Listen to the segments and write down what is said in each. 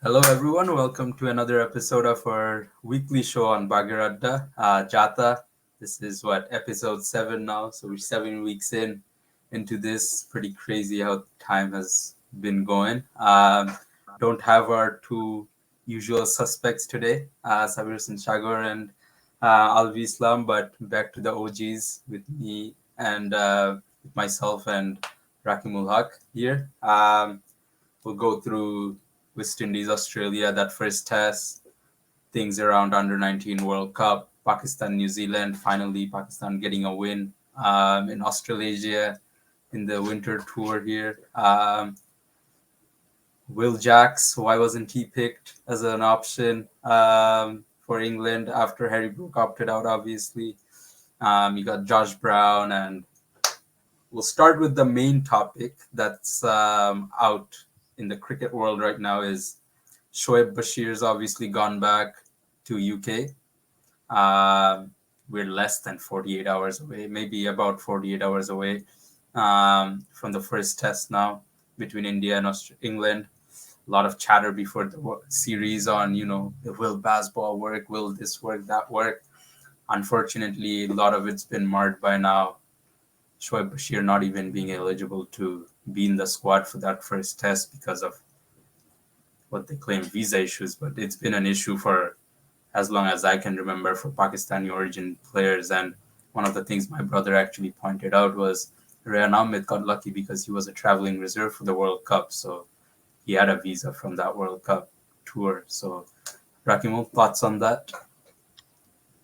Hello, everyone. Welcome to another episode of our weekly show on Bhagiratta, Jata. This is what episode 7 now, so we're 7 weeks into this. Pretty crazy how time has been going. Don't have our two usual suspects today, Sabir Singh Shagor and Alvi Islam, but back to the OGs with me and with myself and Rakimul Haq here. We'll go through West Indies, Australia, that first test, things around under 19 World Cup, Pakistan, New Zealand, finally Pakistan getting a win in Australasia in the winter tour here. Will Jacks, why wasn't he picked as an option for England after Harry Brook opted out, obviously? You got Josh Brown, and we'll start with the main topic that's out in the cricket world right now is Shoaib Bashir's obviously gone back to UK. We're less than 48 hours away, maybe about 48 hours away from the first test now between India and England. A lot of chatter before the series on, will Bazball work? Will this work? That work? Unfortunately, a lot of it's been marred by now. Shoaib Bashir not even being eligible to be in the squad for that first test because of what they claim visa issues, but it's been an issue for as long as I can remember for Pakistani origin players. And one of the things my brother actually pointed out was Rayan Ahmed got lucky because he was a traveling reserve for the World Cup. So he had a visa from that World Cup tour. So Rakimul, thoughts on that?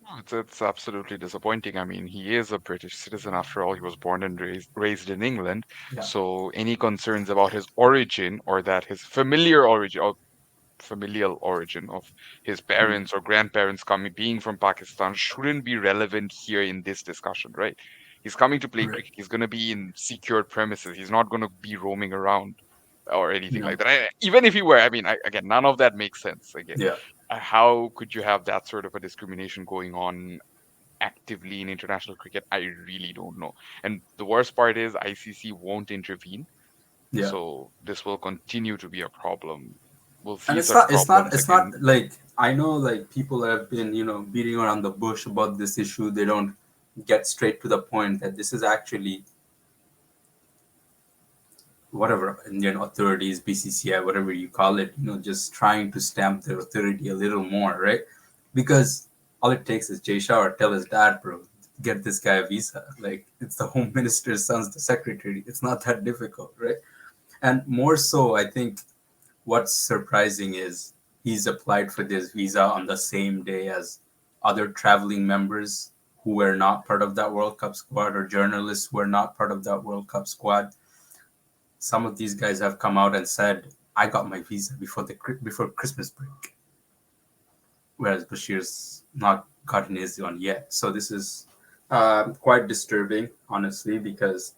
No, it's absolutely disappointing. I mean, he is a British citizen after all. He was born and raised in England. Yeah. So any concerns about his origin or that his familiar origin or familial origin of his Mm. parents or grandparents coming being from Pakistan shouldn't be relevant here in this discussion, right? He's coming to play Right. cricket. He's going to be in secured premises. He's not going to be roaming around or anything No. like that. Even if he were, I mean, again, none of that makes sense. Again, Yeah. how could you have that sort of a discrimination going on actively in international cricket? I really don't know. And the worst part is ICC won't intervene, Yeah. so this will continue to be a problem. We'll And see it's such not it's not problems it's not again. like I know like people have been beating around the bush about this issue. They don't get straight to the point that this is actually whatever Indian authorities, BCCI, whatever you call it, just trying to stamp their authority a little more, right? Because all it takes is Jay Shah or tell his dad, bro, get this guy a visa. Like it's the home minister's son's the secretary. It's not that difficult, right? And more so, I think what's surprising is he's applied for this visa on the same day as other traveling members who were not part of that World Cup squad or journalists who were not part of that World Cup squad. Some of these guys have come out and said, "I got my visa before Christmas break," whereas Bashir's not gotten his one yet. So this is quite disturbing, honestly, because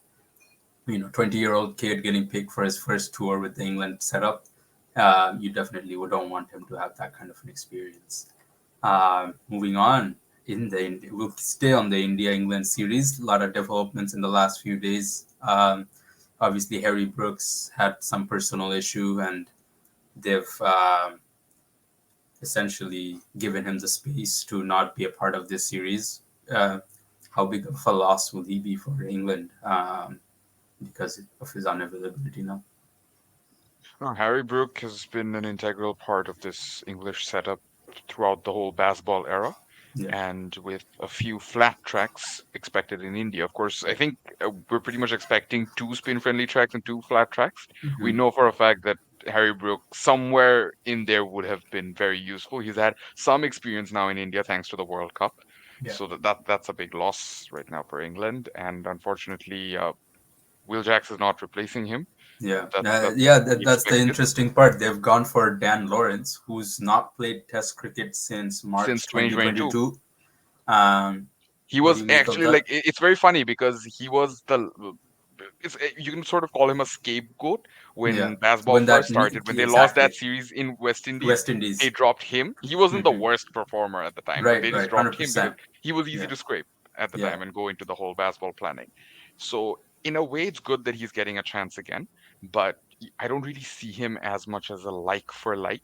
20-year-old kid getting picked for his first tour with the England setup, you definitely don't want him to have that kind of an experience. Moving on, we'll stay on the India England series. A lot of developments in the last few days. Obviously, Harry Brooks had some personal issue, and they've essentially given him the space to not be a part of this series. How big of a loss will he be for England because of his unavailability now? Harry Brook has been an integral part of this English setup throughout the whole baseball era. Yeah. And with a few flat tracks expected in India. Of course, I think we're pretty much expecting two spin friendly tracks and two flat tracks. We Mhm. know for a fact that Harry Brook somewhere in there would have been very useful. He's had some experience now in India thanks to the World Cup. Yeah. So that's a big loss right now for England. And unfortunately, Will Jacks is not replacing him. Yeah, That's yeah. to be That's the expected interesting part. They've gone for Dan Lawrence, who's not played Test cricket since since March 2022. 2022. Um, He what do was you make of actually that? like it's very funny because he was the you can sort of call him a scapegoat Yeah, when baseball when first started. When they lost that exactly series in West Indies, West they Indies. dropped him. He wasn't the Hmm. worst performer at the time, but Right, they just right, dropped him because 100%. he was easy Yeah, to scrape at the yeah, time and go into the whole baseball planning. So in a way, it's good that he's getting a chance again, but I don't really see him as much as a like for like.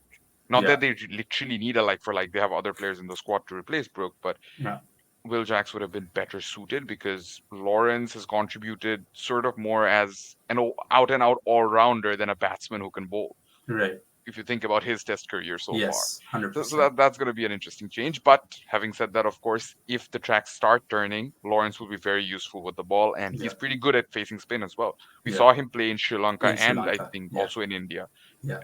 Not Yeah. that they literally need a like for like, they have other players in the squad to replace Brook, but Yeah. Will Jacks would have been better suited because Lawrence has contributed sort of more as an out and out all rounder than a batsman who can bowl. Right. If you think about his test career so far. Yes. hundred So percent. that's going to be an interesting change. But having said that, of course, if the tracks start turning, Lawrence will be very useful with the ball, and Yeah. he's pretty good at facing spin as well. We Yeah. saw him play in Sri Lanka In Sri and I Lanka. think Yeah. also in India Yeah.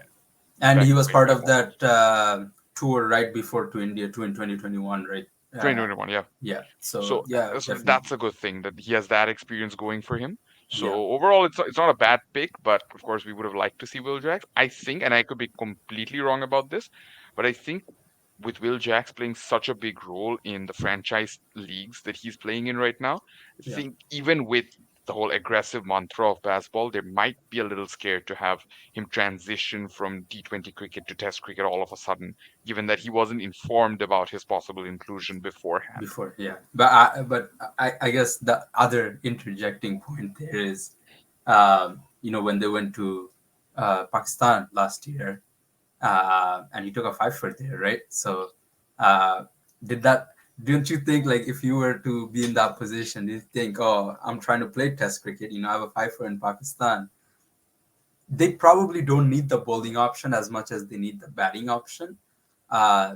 And back he in was part of 2021. that tour right before to India to in 2021, right? Uh, 2021, yeah. yeah. So So, yeah, so definitely. that's a good thing that he has that experience going for him. So Yeah. overall, it's not a bad pick, but of course we would have liked to see Will Jacks. I think, and I could be completely wrong about this, but I think with Will Jacks playing such a big role in the franchise leagues that he's playing in right now, I Yeah. think even with the whole aggressive mantra of baseball, they might be a little scared to have him transition from T20 cricket to Test cricket all of a sudden, given that he wasn't informed about his possible inclusion beforehand. Before, yeah. But I guess the other interjecting point there is, when they went to Pakistan last year, and he took a five for there, right? So, uh, did that? Don't you think, like, if you were to be in that position, you think, oh, I'm trying to play Test cricket, I have a five for in Pakistan. They probably don't need the bowling option as much as they need the batting option. Uh,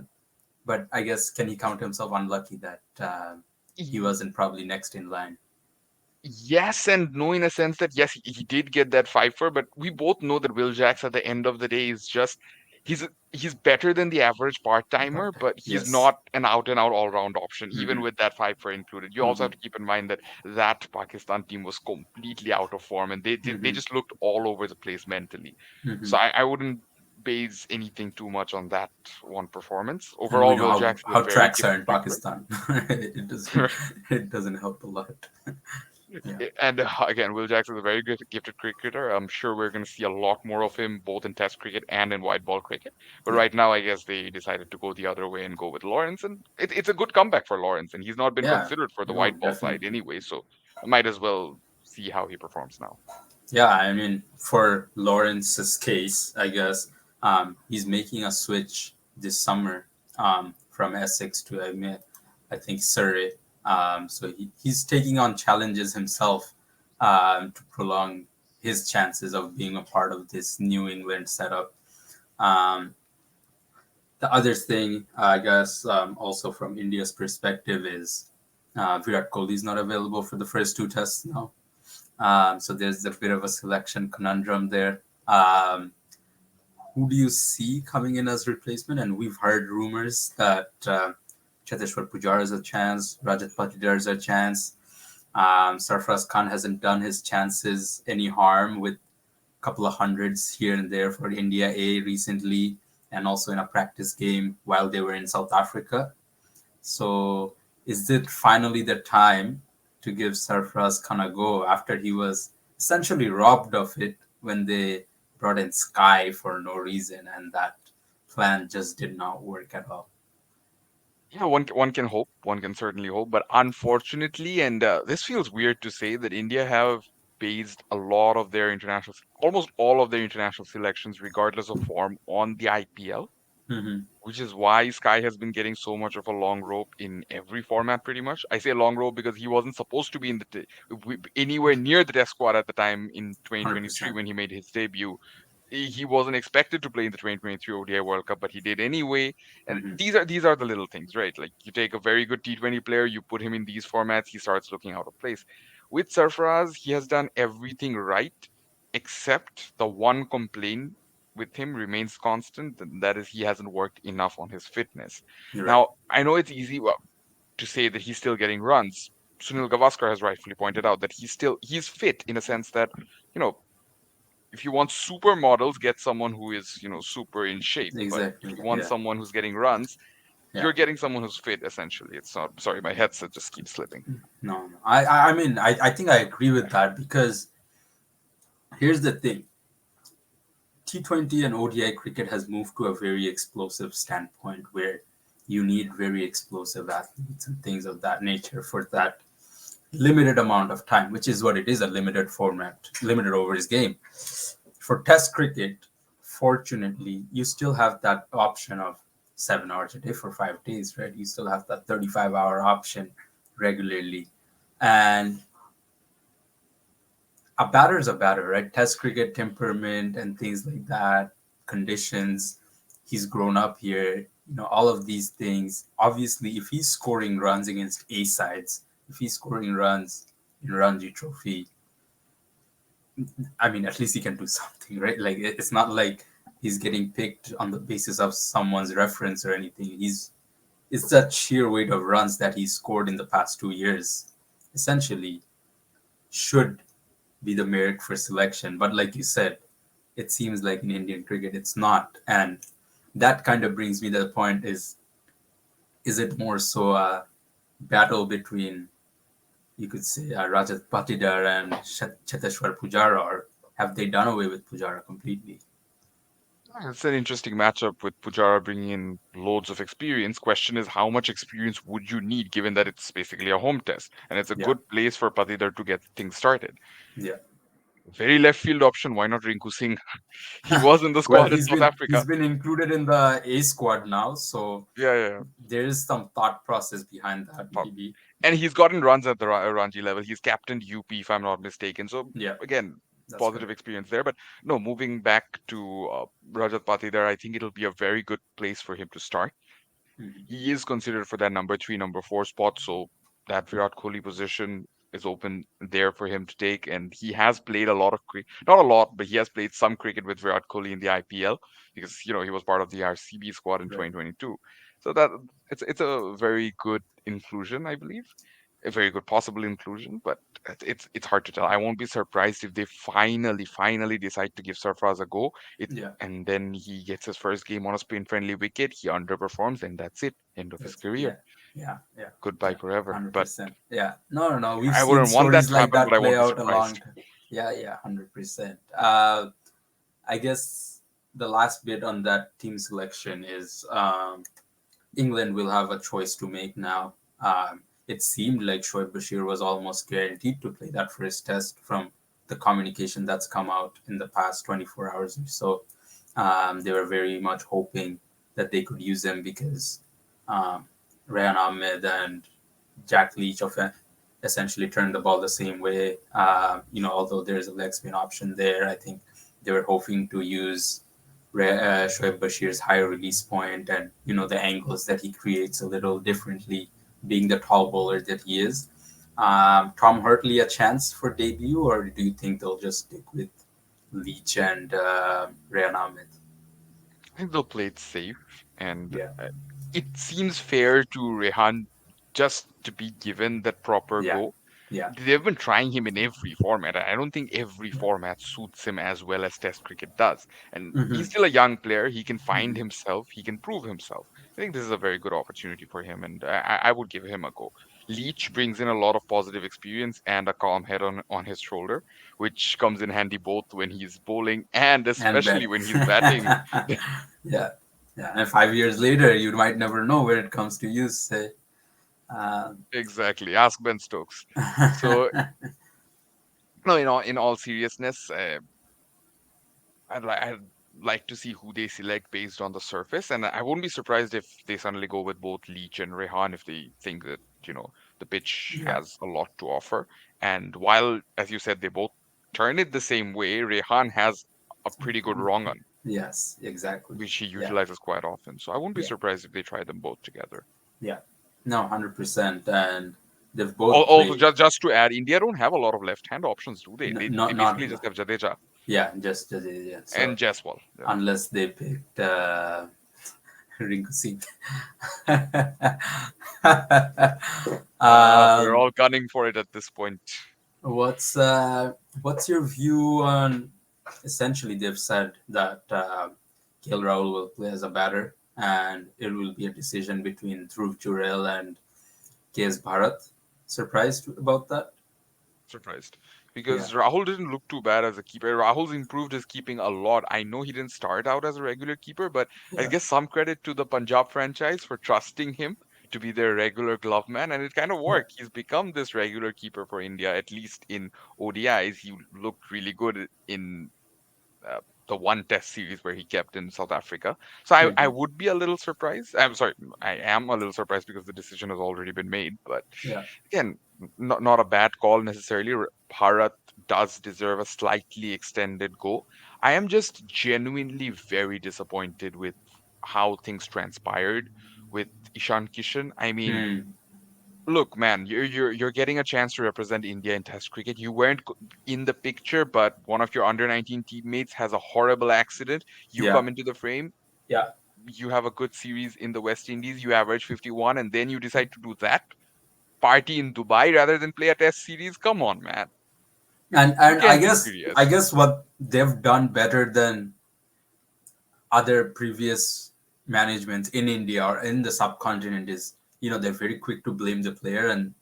but I guess can he count himself unlucky that he wasn't probably next in line? Yes and no, in a sense that yes, he did get that fifer, but we both know that Will Jacks at the end of the day is just he's better than the average part timer, Part time. but he's Yes. not an out and out all round option, even Mm-hmm. with that fifer included. You also Mm-hmm. have to keep in mind that that Pakistan team was completely out of form, and they Mm-hmm. just looked all over the place mentally. Mm-hmm. So I wouldn't base anything too much on that one performance. And we Overall, know Will how Jacks is a how very tracks are gifted in cricketer. Pakistan. It doesn't help a lot. Yeah. And again, Will Jackson is a very good gifted cricketer. I'm sure we're going to see a lot more of him both in Test cricket and in white ball cricket. But Yeah. right now, I guess they decided to go the other way and go with Lawrence, and it's a good comeback for Lawrence. And he's not been Yeah. considered for the No, white ball side definitely. anyway, so I might as well see how he performs now. Yeah, I mean, for Lawrence's case, I guess he's making a switch this summer from Essex to I think Surrey. So he's taking on challenges himself to prolong his chances of being a part of this New England setup. Um, the other thing, I guess, also from India's perspective, is Virat Kohli is not available for the first two tests now. So there's a bit of a selection conundrum there. Who do you see coming in as replacement? And we've heard rumors that Cheteshwar Pujara is a chance, Rajat Patidar is a chance. Sarfaraz Khan hasn't done his chances any harm with a couple of hundreds here and there for India A recently, and also in a practice game while they were in South Africa. So is it finally the time to give Sarfaraz Khan a go after he was essentially robbed of it when they brought in Sky for no reason and that plan just did not work at all? Yeah, one can hope, one can certainly hope, but unfortunately, and this feels weird to say that India have based a lot of their almost all of their international selections, regardless of form, on the IPL, Mm-hmm. which is why Sky has been getting so much of a long rope in every format, pretty much. I say long rope because he wasn't supposed to be in anywhere near the Test squad at the time in 2023 100%. when he made his debut. He wasn't expected to play in the 2023 ODI World Cup, but he did anyway. And Mm-hmm. these are the little things, right? Like you take a very good T20 player, you put him in these formats, he starts looking out of place. With Sarfaraz, he has done everything right, except the one complaint with him remains constant, and that is he hasn't worked enough on his fitness. You're right. Now, I know it's easy to say that he's still getting runs. Sunil Gavaskar has rightfully pointed out that he's fit in a sense that you know if you want supermodels, get someone who is, super in shape. But if Exactly. you want Yeah. someone who's getting runs, Yeah. you're getting someone who's fit, essentially. It's not, sorry, my headset just keeps slipping. No, no. I mean, I think I agree with that because here's the thing. T20 and ODI cricket has moved to a very explosive standpoint where you need very explosive athletes and things of that nature for that limited amount of time, which is what it is, a limited format, limited overs game. For Test cricket, fortunately, you still have that option of 7 hours a day for 5 days, right? You still have that 35-hour option regularly. And a batter is a batter, right? Test cricket temperament and things like that, conditions. He's grown up here, all of these things. Obviously, if he's scoring runs against A sides, if he's scoring runs in Ranji Trophy, I mean, at least he can do something, right? Like it's not like he's getting picked on the basis of someone's reference or anything. It's that sheer weight of runs that he's scored in the past 2 years, essentially, should be the merit for selection. But like you said, it seems like in Indian cricket it's not, and that kind of brings me to the point: is it more so a battle between, you could say, Rajat Patidar and Cheteshwar Pujara, or have they done away with Pujara completely? It's an interesting matchup with Pujara bringing in loads of experience. Question is, how much experience would you need given that it's basically a home test and it's a Yeah, good place for Patidar to get things started? yeah. Very left field option. Why not Rinku Singh? He was in the Well, squad in South he's Africa. been included in the A squad now, so Yeah, yeah, yeah. there is some thought process behind that, Top. maybe. And he's gotten runs at the Ranji level. He's captained UP, if I'm not mistaken. So Yeah, again, that's positive correct. experience there. But no, moving back to Rajat Patidar, I think it'll be a very good place for him to start. Mhm. He is considered for that number three, number four spot. So that Virat Kohli position is open there for him to take. And he has played a lot of cricket, not a lot, but he has played some cricket with Virat Kohli in the IPL because he was part of the RCB squad in Right. 2022. So that it's a very good inclusion, I believe, a very good possible inclusion, but it's hard to tell. I won't be surprised if they finally decide to give Sarfraz a go. It Yeah. and then he gets his first game on a spin friendly wicket. He underperforms, and that's it. End of his Yeah. career. Yeah. Yeah. Goodbye Yeah. forever. But 100%. Yeah. No, no, no. We've I seen wouldn't want that stories to like happen, but that I play won't be out a long surprised. time. Yeah. Yeah. 100%. I guess the last bit on that team selection is England will have a choice to make now. It seemed like Shoaib Bashir was almost guaranteed to play that first test from the communication that's come out in the past 24 hours or so. They were very much hoping that they could use him because um, Ryan Ahmed and Jack Leach essentially turned the ball the same way. Although there's a leg spin option there, I think they were hoping to use Shoaib Bashir's high release point and the angles that he creates a little differently, being the tall bowler that he is. Tom Hurtley a chance for debut, or do you think they'll just stick with Leach and Ryan Ahmed? I think they'll play it safe, and Yeah, it seems fair to Rehan just to be given that proper yeah, go. yeah. They've been trying him in every format. I don't think every format suits him as well as Test cricket does. And Mm-hmm. he's still a young player. He can find Mm-hmm. himself. He can prove himself. I think this is a very good opportunity for him, and I would give him a go. Leach brings in a lot of positive experience and a calm head on his shoulder, which comes in handy both when he's bowling and And especially bet. when he's batting. Yeah, yeah. And 5 years later, you might never know where it comes to use. Say, um, Exactly. Ask Ben Stokes. So, no, in all seriousness, I'd like to see who they select based on the surface, and I wouldn't be surprised if they suddenly go with both Leach and Rehan if they think that the pitch yeah. has a lot to offer. And while, as you said, they both turn it the same way, Rehan has a pretty good wrong on, Yes, exactly. which he Yeah, utilizes quite often. So I wouldn't be yeah, surprised if they try them both together. yeah. No, 100%. And they've both Also, played. just to add, India don't have a lot of left-hand options, do they? They Not basically just have Jadeja yeah, just yeah. So and Jaiswal. Yeah. unless they picked Rinku Singh. We're um, all gunning for it at this point. what's uh, what's your view on? Essentially, they've said that KL Rahul will play as a batter, and it will be a decision between Dhruv Jurel and KS Bharat. Surprised about that? Surprised Yeah, because Rahul didn't look too bad as a keeper. Rahul's improved his keeping a lot. I know he didn't start out as a regular keeper, but I yeah, guess some credit to the Punjab franchise for trusting him to be their regular glove man, and it kind of yeah. worked. He's become this regular keeper for India, at least in ODIs. He looked really good in the one test series where he kept in South Africa. So I Hmm. would be a little surprised. I'm sorry, I am a little surprised because the decision has already been made. But Yeah. again, not a bad call necessarily. Bharat does deserve a slightly extended go. I am just genuinely very disappointed with how things transpired with Ishan Kishan. I mean, Hmm. look, man, you're getting a chance to represent India in Test cricket. You weren't in the picture, but one of your under 19 teammates has a horrible accident. You Yeah. come into the frame. Yeah. You have a good series in the West Indies. You average 51, and then you decide to do that party in Dubai rather than play a Test series. Come on, man. You And can't be serious. I guess what they've done better than other previous management in India or in the subcontinent is, they're very quick to blame the player and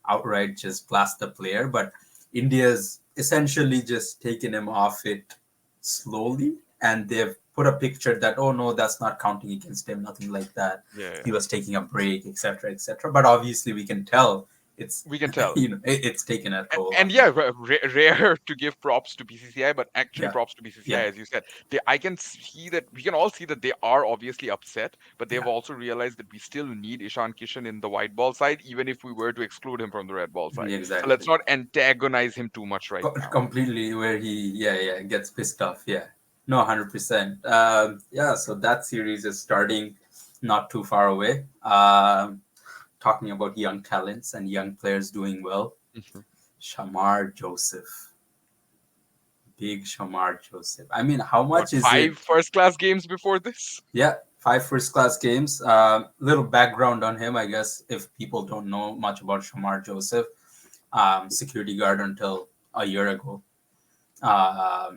outright just blast the player. But India's essentially just taken him off it slowly, and they've put a picture that, oh no, that's not counting against him, nothing like that. Yeah, He was taking a break, etc., etc. But obviously, we can tell it's we can tell. it's taken a toll And on yeah, him. rare to give props to BCCI, but actually Yeah, props to BCCI, yeah, as you said. I can see that we can all see that they are obviously upset, but they've yeah, also realized that we still need Ishan Kishan in the white ball side, even if we were to exclude him from the red ball side. So let's exactly. not antagonize him too much right now. Completely where he, yeah, gets pissed off. Yeah, no, 100%. Yeah, so that series is starting not too far away. Talking about young talents and young players doing well. Mhm. Shamar Joseph, big Shamar Joseph. I mean, how What, much is it? five first class games before this? Yeah, five first class games. Little background on him, I guess, if people don't know much about Shamar Joseph. Security guard until a year ago.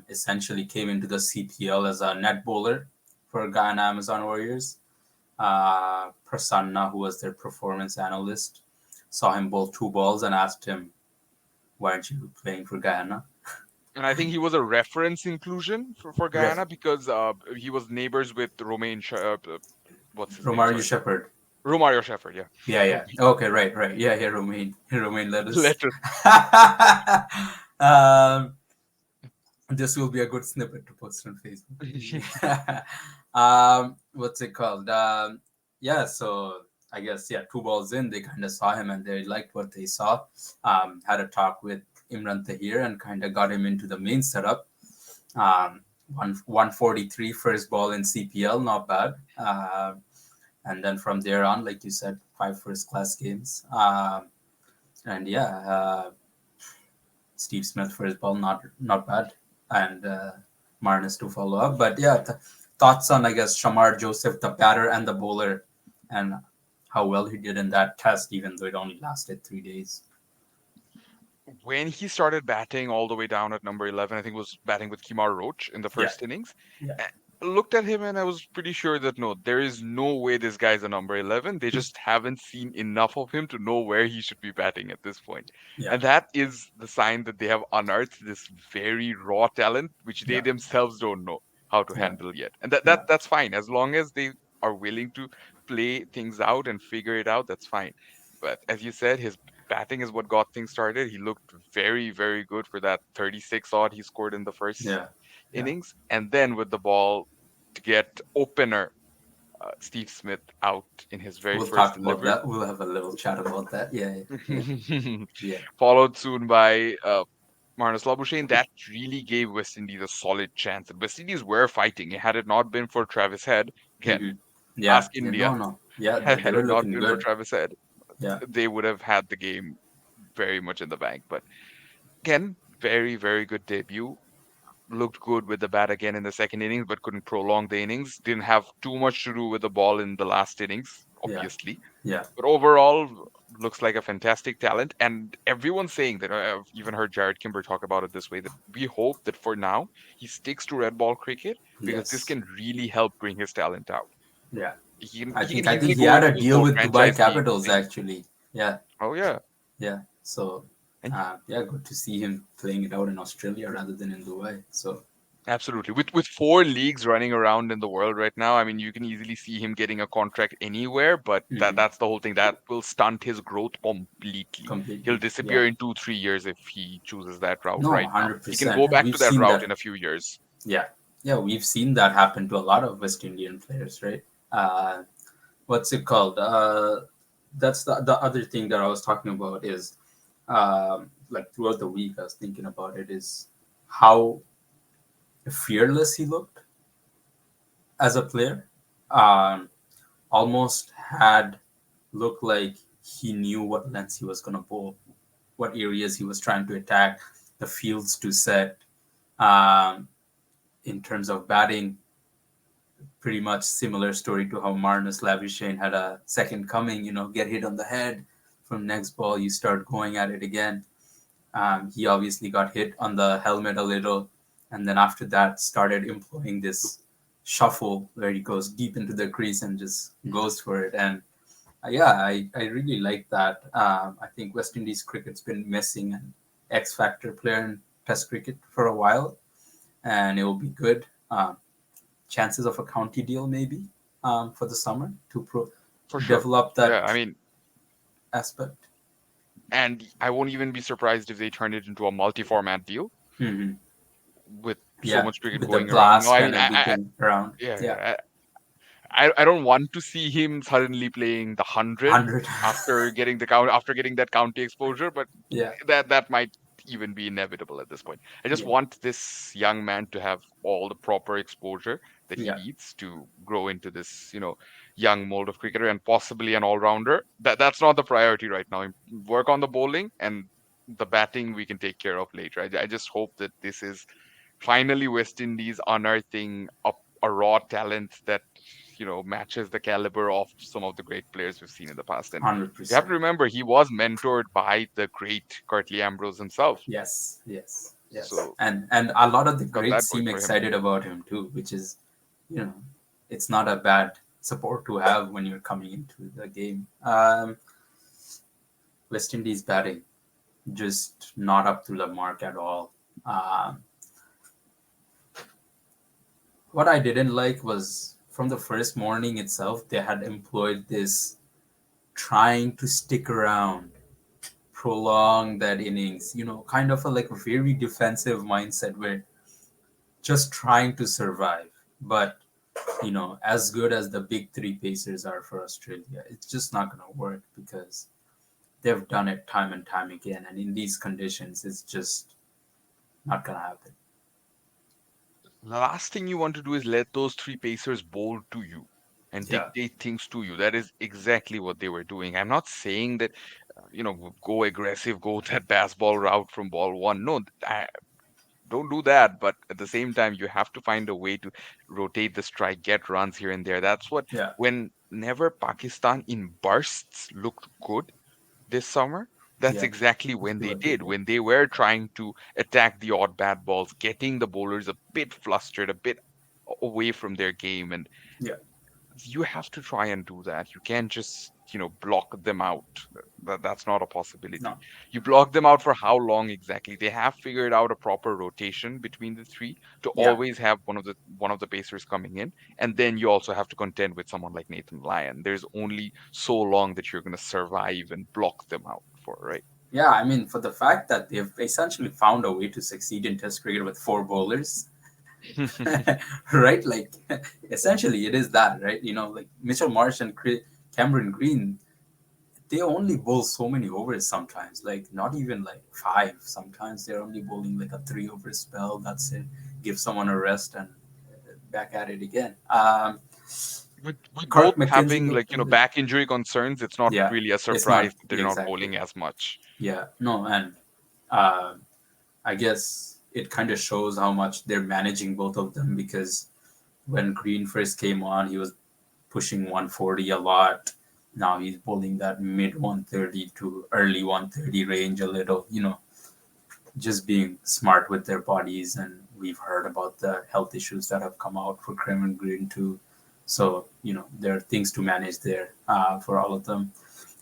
Essentially came into the CPL as a net bowler for Guyana Amazon Warriors. Prasanna, who was their performance analyst, saw him bowl two balls and asked him, "Why aren't you playing for Guyana?" And I think he was a reference inclusion for Ref Guyana because he was neighbors with Romain, what's his name? Romario Sorry. Shepherd. Romario Shepherd, yeah. Yeah, yeah. Okay, right. Yeah, yeah. Romain lettuce. Letter. um, this will be a good snippet to post on Facebook, maybe. What's it called? Yeah, so I guess, yeah, two balls in, they kind of saw him and they liked what they saw. Had a talk with Imran Tahir and kind of got him into the main setup. 143 first ball in CPL, not bad. And then from there on, like you said, five first class games. And yeah, Steve Smith for his ball, not bad, and Marnus to follow up. But yeah, thoughts on, I guess, Shamar Joseph, the batter and the bowler, and how well he did in that test, even though it only lasted 3 days. When he started batting all the way down at number 11, I think was batting with Kimar Roach in the Yeah, first innings. yeah, I looked at him and I was pretty sure that no, there is no way this guy's a number 11. They just haven't seen enough of him to know where he should be batting at this point. yeah, And that is the sign that they have unearthed this very raw talent, which they yeah, themselves don't know how to yeah, handle yet. And yeah, that's fine. As long as they are willing to play things out and figure it out, that's fine. But as you said, his batting is what got things started. He looked very, very good for that 36 odd he scored in the first yeah, yeah. innings. And then with the ball to get opener Steve Smith out in his very We'll first talk about delivery. that. We'll have a little chat about that. Yeah, yeah, yeah, Followed soon by Marnus Labuschagne. That really gave West Indies a solid chance. And West Indies were fighting. Had it not been for Travis Head, yeah. again, Yeah, ask yeah. No, India, no. Yeah, they had were it not looking been for good. Travis Head, Yeah, they would have had the game very much in the bank. But again, very, very good debut. Looked good with the bat again in the second innings, but couldn't prolong the innings. Didn't have too much to do with the ball in the last innings, yeah, obviously. yeah, But overall, looks like a fantastic talent. And everyone's saying that I've even heard Jared Kimber talk about it this way that we hope that for now he sticks to red ball cricket because this yes. can really help bring his talent out. Yeah. He can I think easily he go had into a this deal whole with Dubai franchise league Capitals thing. actually. Yeah, Oh yeah. yeah. So And yeah, good to see him playing it out in Australia rather than in Dubai. So absolutely. With four leagues running around in the world right now, I mean you can easily see him getting a contract anywhere, but that's the whole thing. That will stunt his growth completely. He'll completely. Yeah. disappear in 2, 3 years if he chooses that route No, right now. hundred He can percent. go And back we've to that seen route that. in a few years. Yeah. Yeah, we've seen that happen to a lot of West Indian players, right? Uh, what's it called? That's the other thing that I was talking about is like throughout the week, I was thinking about it is how fearless he looked as a player. Um, Almost had looked like he knew what lengths he was going to bowl, what areas he was trying to attack, the fields to set. Um, in terms of batting, pretty much similar story to how Marnus Labuschagne had a second coming. Get hit on the head. From next ball, you start going at it again. He obviously got hit on the helmet a little, and then after that started employing this shuffle where he goes deep into the crease and just goes for it. And yeah, I really like that. I think West Indies cricket's been missing an X factor player in Test cricket for a while, and it will be good. Chances of a county deal maybe for the summer to For sure. develop Yeah, that I mean, aspect. and I won't even be surprised if they turn it into a multi-format deal Hmm. with so Yeah, much cricket with the going around. No, blast I mean, and everything around. yeah, Yeah, yeah, I don't want to see him suddenly playing the 100 100. after getting that county exposure, but Yeah, that might even be inevitable at this point. I just yeah, want this young man to have all the proper exposure that he yeah, needs to grow into this, young mold of cricketer and possibly an all-rounder. That's not the priority right now. Work on the bowling, and the batting we can take care of later. I just hope that this is finally West Indies unearthing a raw talent that matches the caliber of some of the great players we've seen in the past. And you have 100%. to remember he was mentored by the great Curtly Ambrose himself, Yes, yes, yes. so And a lot of the he's got that greats going seem for him. excited about him too, which is, you know, it's not a bad support to have when you're coming into the game. West Indies batting just not up to the mark at all. Um, what I didn't like was from the first morning itself, they had employed this trying to stick around, prolong that innings, kind of a like very defensive mindset where just trying to survive. But, as good as the big three pacers are for Australia, it's just not going to work because they've done it time and time again. And in these conditions, it's just not going to happen. The last thing you want to do is let those three pacers bowl to you and Yeah, dictate things to you. That is exactly what they were doing. I'm not saying that go aggressive, go that baseball route from ball one. No, don't do that. But at the same time, you have to find a way to rotate the strike, get runs here and there. That's what, yeah, whenever Pakistan in bursts looked good this summer, that's yeah. exactly when Exactly they what they did, did. when they were trying to attack the odd bad balls, getting the bowlers a bit flustered, a bit away from their game. And Yeah, you have to try and do that. You can't just, block them out. That's not a possibility. no, You block them out for how long exactly? They have figured out a proper rotation between the three to yeah, always have one of the pacers coming in, and then you also have to contend with someone like Nathan Lyon. There's only so long that you're going to survive and block them out for, right? yeah. I mean, for the fact that they've essentially found a way to succeed in Test cricket with four bowlers, right? Like, essentially, it is that, right? Like Mitchell Marsh and Cameron Green, they only bowl so many overs sometimes, like not even like five. Sometimes they're only bowling like a 3 over spell. That's it. Give someone a rest and back at it again. With both Kirk McKenzie having, looked like, good. back injury concerns, it's not Yeah, really a it's surprise not that they're not exactly. bowling as much. Yeah, no, and uh, I guess it kind of shows how much they're managing both of them because when Green first came on, he was pushing 140 a lot. Now he's bowling that mid 130 to early 130 range a little, just being smart with their bodies. And we've heard about the health issues that have come out for Cameron Green too. So, there are things to manage there for all of them.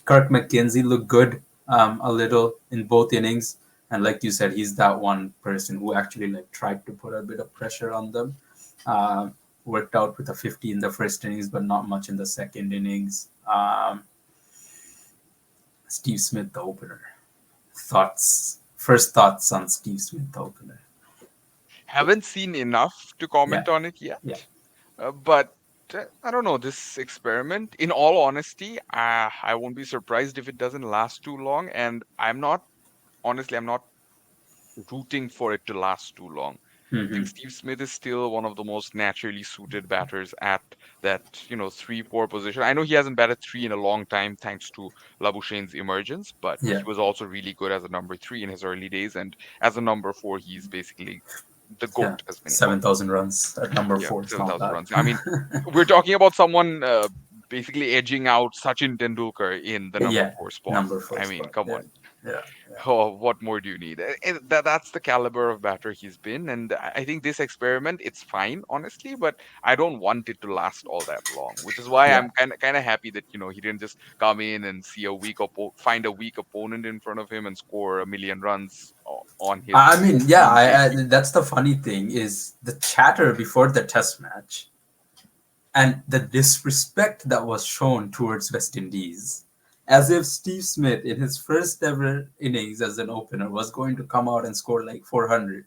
Kirk McKenzie looked good a little in both innings. And like you said, he's that one person who actually like tried to put a bit of pressure on them. Uh, Worked out with a 50 in the first innings, but not much in the second innings. Steve Smith, the opener. First thoughts on Steve Smith, the opener. Haven't seen enough to Yeah, comment on it yet. yeah. But I don't know, this experiment, in all honesty, I won't be surprised if it doesn't last too long. And honestly, I'm not rooting for it to last too long. I think Hmm. Steve Smith is still one of the most naturally suited batters at that, 3-4 position. I know he hasn't batted three in a long time thanks to Labuschagne's emergence, but he Yeah, was also really good as a number three in his early days. And as a number four, he's basically the yeah. GOAT, as many call him. 7,000 runs at number Yeah, four. It's not 7,000 bad. runs. I mean, we're talking about someone basically edging out Sachin Tendulkar in the number Yeah, four spot. number four I mean, spot. come Yeah, on. yeah, yeah. Oh, what more do you need? That's the caliber of batter he's been, and I think this experiment, it's fine, honestly, but I don't want it to last all that long, which is why Yeah. I'm kind of happy that he didn't just come in and find a weak opponent in front of him and score a million runs on his I mean, yeah, opening debut. that's the funny thing is the chatter before the test match and the disrespect that was shown towards West Indies, as if Steve Smith in his first ever innings as an opener was going to come out and score like 400,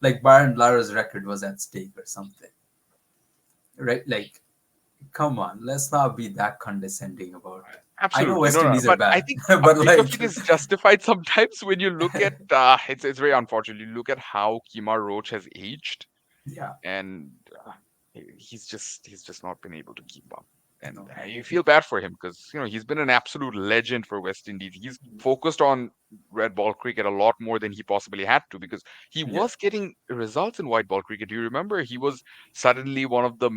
like Byron Lara's record was at stake or something, right? Like, come on, let's not be that condescending about it. I know Absolutely, West no, Indies are but I bad, think a but bit of like, it is justified sometimes when you look at it's very unfortunate. You look at how Kemar Roach has aged, yeah, and he's just not been able to keep up. And no, you feel bad for him because he's been an absolute legend for West Indies. He's focused on red ball cricket a lot more than he possibly had to because he yeah. was getting results in white ball cricket. Do you remember? He was suddenly one of the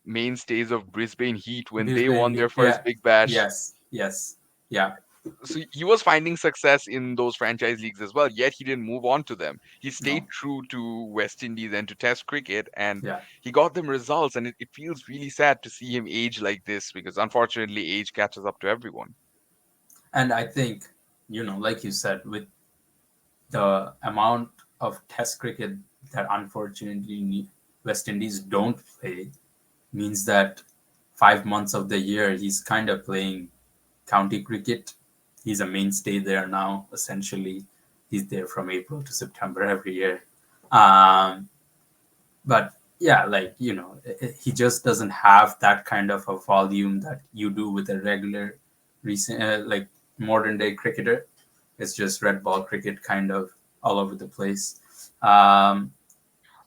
mainstays of Brisbane Heat when they won their Brisbane, first yeah, Big Bash. yes, yes, yeah, So he was finding success in those franchise leagues as well, yet he didn't move on to them. He stayed no, true to West Indies and to Test cricket, and yeah. he got them results. And it feels really sad to see him age like this because unfortunately, age catches up to everyone. And I think, like you said, with the amount of Test cricket that unfortunately West Indies don't play, means that 5 months of the year he's kind of playing county cricket. He's a mainstay there now, essentially. He's there from April to September every year. Um, but yeah, like, he just doesn't have that kind of a volume that you do with a regular, recent, like modern day cricketer. It's just red ball cricket kind of all over the place. Um,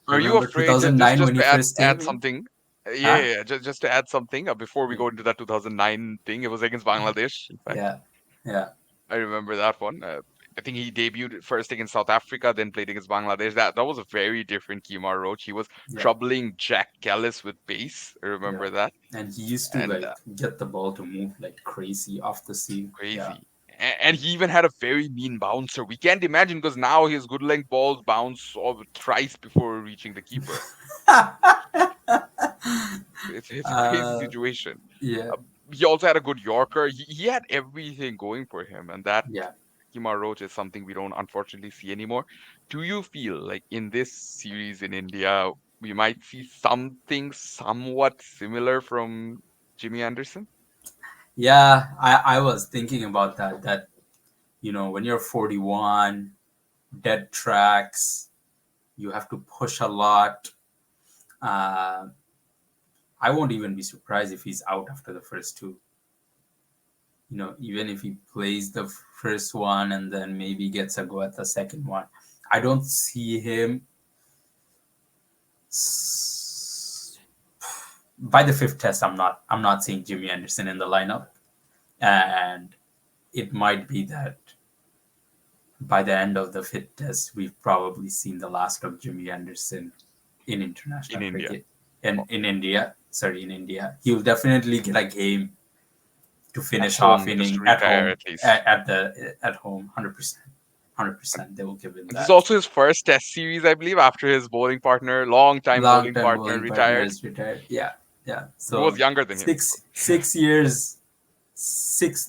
Are you remember afraid? Just 2009 just when he to add first add came in? something. Yeah, Huh? yeah, yeah, just to add something before we Yeah, go into that 2009 thing. It was against Bangladesh, in fact. yeah, yeah, I remember that one. I think he debuted first against South Africa, then played against Bangladesh. That was a very different Kemar Roach. He was yeah, troubling Jack Callis with pace. I yeah. remember that, And he used to and like get the ball to move like crazy off the seam. Yeah. crazy. And he even had a very mean bouncer. We can't imagine because now his good length balls bounce thrice before reaching the keeper. It's a crazy uh, situation. yeah, Uh, he also had a good Yorker. He had everything going for him, and that yeah. Kemar Roach is something we don't unfortunately see anymore. Do you feel like in this series in India, we might see something somewhat similar from Jimmy Anderson? Yeah, I was thinking about that. That, when you're 41, dead tracks, you have to push a lot. Uh, I won't even be surprised if he's out after the first two. Even if he plays the first one and then maybe gets a go at the second one, I don't see him by the fifth test. I'm not seeing Jimmy Anderson in the lineup, and it might be that by the end of the fifth test, we've probably seen the last of Jimmy Anderson in In international India? cricket. And in India, sorry, in India, he'll definitely get a game to At finish off home, just to inning at retire home at least. at home, 100%, 100%. They will give him This is that. also his first test series, I believe, after his bowling partner, long time Long bowling time partner, bowling partner retired. is retired. Yeah, yeah. Who was So younger than him. six years,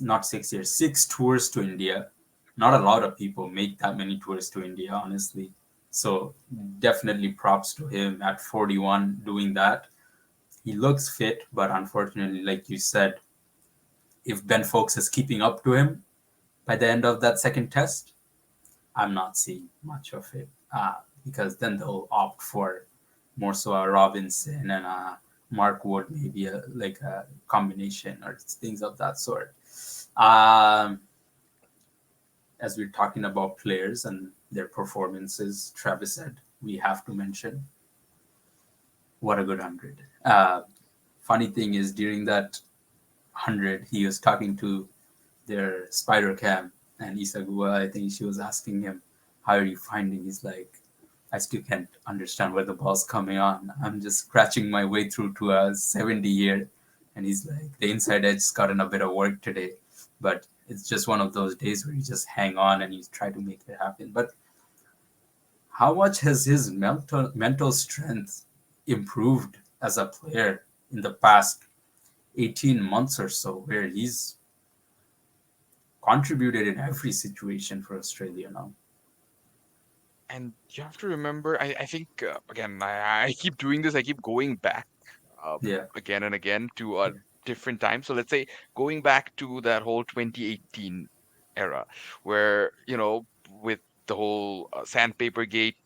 not 6 years, 6 tours to India. Not a lot of people make that many tours to India, honestly. So definitely props to him at 41 doing that. He looks fit, but unfortunately, like you said, if Ben Fowkes is keeping up to him by the end of that second test, I'm not seeing much of it. because then they'll opt for more so a Robinson and a Mark Wood, maybe like a combination or things of that sort. Um, as we're talking about players and their performances, Travis said we have to mention what a good 100. Funny thing is, during that 100, he was talking to their spider cam and Isagua. I think she was asking him, "How are you finding?" He's like, "I still can't understand where the ball's coming on. I'm just scratching my way through to a 70 here." And he's like, "The inside edge's gotten a bit of work today, but it's just one of those days where you just hang on and you try to make it happen." But how much has his mental strength improved as a player in the past 18 months or so, where he's contributed in every situation for Australia now? And you have to remember, I think, again, I keep doing this, I keep going back uh, Yeah, again and again to a different time. So let's say going back to that whole 2018 era, where, with the whole sandpaper gate,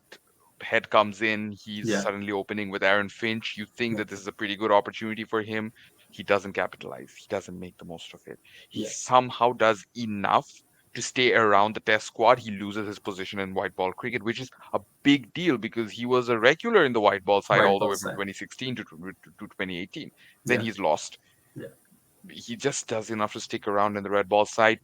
head comes in, he's yeah, suddenly opening with Aaron Finch. You think yeah, that this is a pretty good opportunity for him. He doesn't capitalize. He doesn't make the most of it. He yeah. somehow does enough to stay around the test squad. He loses his position in white ball cricket, which is a big deal because he was a regular in the white ball side White all the ball way from side. 2016 to 2018. Then Yeah, he's lost. yeah, He just does enough to stick around in the red ball side.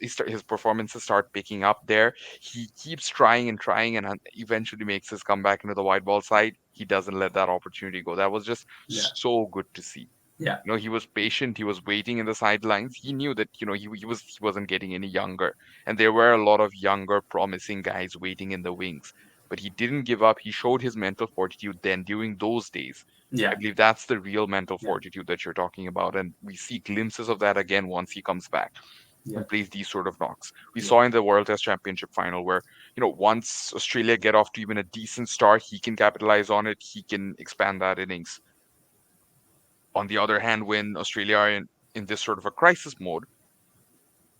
His performances start picking up there. He keeps trying and trying, and eventually makes his comeback into the white ball side. He doesn't let that opportunity go. That was just yeah, so good to see. yeah, He was patient. He was waiting in the sidelines. He knew that he wasn't getting any younger, and there were a lot of younger, promising guys waiting in the wings. But he didn't give up. He showed his mental fortitude then during those days. I yeah, believe that's the real mental yeah, fortitude that you're talking about, and we see glimpses of that again once he comes back yeah, and plays these sort of knocks. We yeah, saw in the World Test Championship final where, once Australia get off to even a decent start, he can capitalize on it. He can expand that innings. On the other hand, when Australia are in this sort of a crisis mode,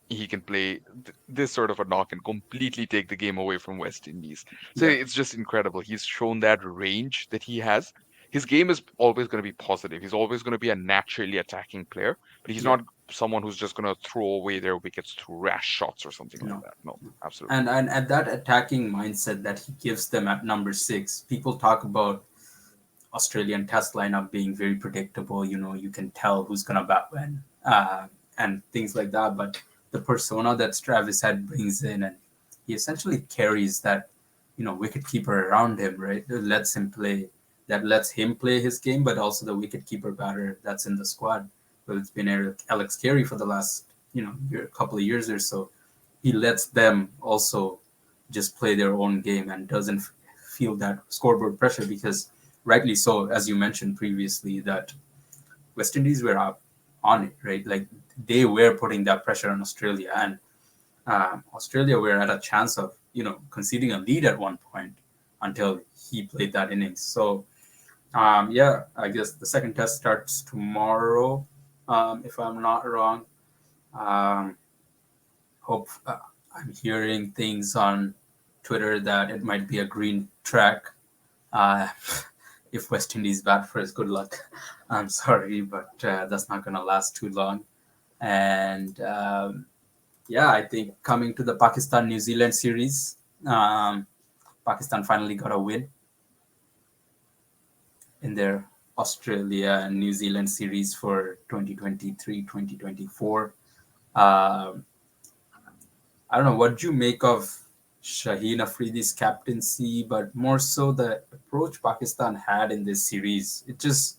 he can play this sort of a knock and completely take the game away from West Indies. So yeah, it's just incredible. He's shown that range that he has. His game is always going to be positive. He's always going to be a naturally attacking player, but he's yeah. not someone who's just going to throw away their wickets through rash shots or something like No. that. No, absolutely And not. at that attacking mindset that he gives them at number six, people talk about Australian Test lineup being very predictable. You can tell who's gonna bat when, and things like that. But the persona that Travis Head brings in, and he essentially carries that, wicket keeper around him, right? That lets him play his game, but also the wicket keeper batter that's in the squad. But it's been Alex Carey for the last, couple of years or so. He lets them also just play their own game and doesn't feel that scoreboard pressure because rightly so, as you mentioned previously, that West Indies were up on it, right? Like they were putting that pressure on Australia, and Australia were at a chance of conceding a lead at one point until he played that innings. So yeah, I guess the second test starts tomorrow, if I'm not wrong. Um, hope I'm hearing things on Twitter that it might be a green track. Uh, if West Indies bat first, good luck. I'm sorry, but that's not going to last too long. And yeah, I think coming to the Pakistan New Zealand series, um, Pakistan finally got a win in their Australia and New Zealand series for 2023-2024. Um, I don't know what you make of Shaheen Afridi's captaincy, but more so the approach Pakistan had in this series. It just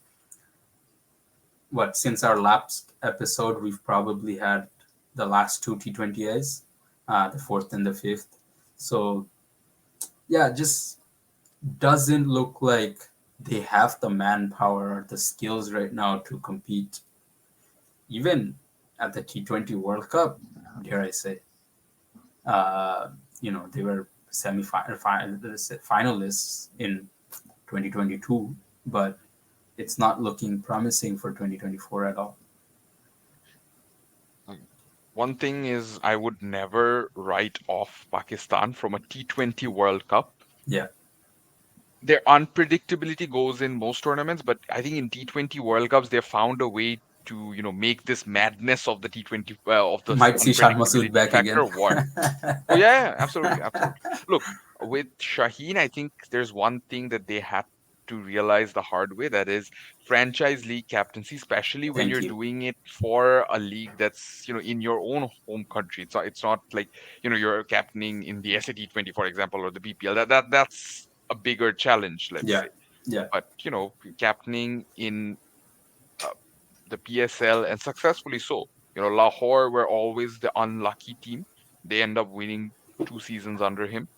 since our last episode, we've probably had the last two T20Is, the fourth and the fifth. So yeah, just doesn't look like they have the manpower or the skills right now to compete, even at the T20 World Cup. Dare I say? Uh, they were finalists in 2022, but it's not looking promising for 2024 at all. Um, One thing is, I would never write off Pakistan from a T20 World Cup Yeah, their unpredictability goes in most tournaments, but I think in T20 World Cups they found a way to make this madness of the T20 of You the might see Shah Masood unpredictability back again. factor work. Oh yeah, yeah, absolutely, absolutely. Look, with Shaheen, I think there's one thing that they had to realize the hard way. That is franchise league captaincy, especially when Thank you're you. doing it for a league that's in your own home country. It's not like you're captaining in the SA20, for example, or the BPL. That's a bigger challenge, let's Yeah, say. yeah. But captaining in uh, the PSL, and successfully so. Lahore were always the unlucky team. They end up winning 2 seasons under him.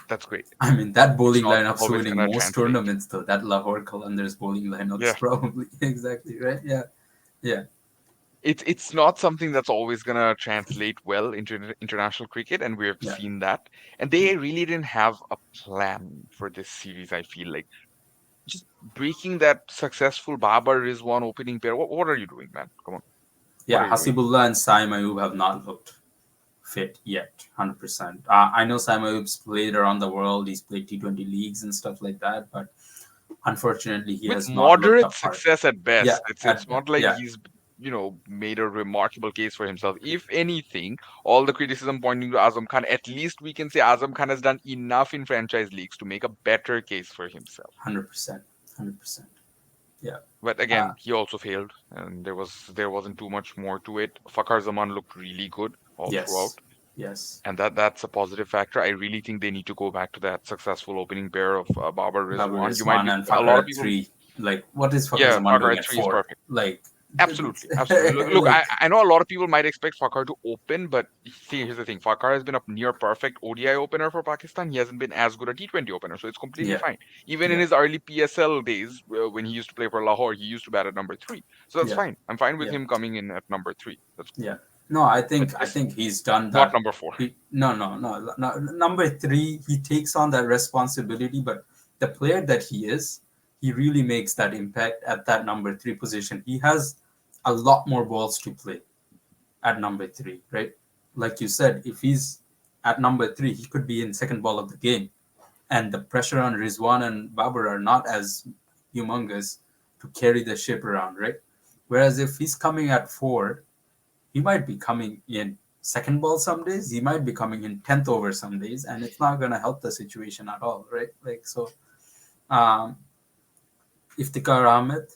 That's great. I mean, that It's bowling not lineup's always winning gonna most translate. tournaments, though. That Lahore Qalandar's bowling lineup's Yeah. probably exactly right. Yeah, yeah, It's not something that's always gonna translate well into international cricket, and we've yeah. seen that. And they really didn't have a plan for this series. I feel like just breaking that successful Babar Rizwan opening pair. What are you doing, man? Come on, what Yeah, are you doing? Hasibullah and Saim Ayub have not looked fit yet, 100%. I know Saim Ayub's played around the world. He's played T20 leagues and stuff like that, but unfortunately, he With has not looked moderate the part. success at Yeah, best. It's not like yeah, he's made a remarkable case for himself. If anything, all the criticism pointing to Azam Khan, at least we can say Azam Khan has done enough in franchise leagues to make a better case for himself. 100%, 100%. Yeah, But uh, again, he also failed, and there wasn't too much more to it. Fakhar Zaman looked really good all throughout, yes, yes. and that's a positive factor. I really think they need to go back to that successful opening pair of Babar Babar Rizwan. You might Rizwan be and a lot Fakar of at people. three. Like, what is Fakar Yeah, Zaman Fakhar doing at at three is four? perfect. Like, Absolutely, absolutely. Look, I, like, I know a lot of people might expect Fakhar to open, but see, here's the thing: Fakhar has been a near perfect ODI opener for Pakistan. He hasn't been as good a T20 opener, so it's completely yeah, fine. Even in yeah, his early PSL days, when he used to play for Lahore, he used to bat at number three. So that's yeah, fine. I'm fine with yeah. him coming in at number three. That's cool. Yeah. No, I But think I just think he's done not that. number four. No, no, no, no. Number three, he takes on that responsibility, but the player that he is, he really makes that impact at that number three position. He has a lot more balls to play at number three, right? Like you said, if he's at number three, he could be in second ball of the game, and the pressure on Rizwan and Babar are not as humongous to carry the ship around, right? Whereas if he's coming at four, he might be coming in second ball some days. He might be coming in 10th over some days, and it's not going to help the situation at all, right? Like, so, um, Iftikhar Ahmed,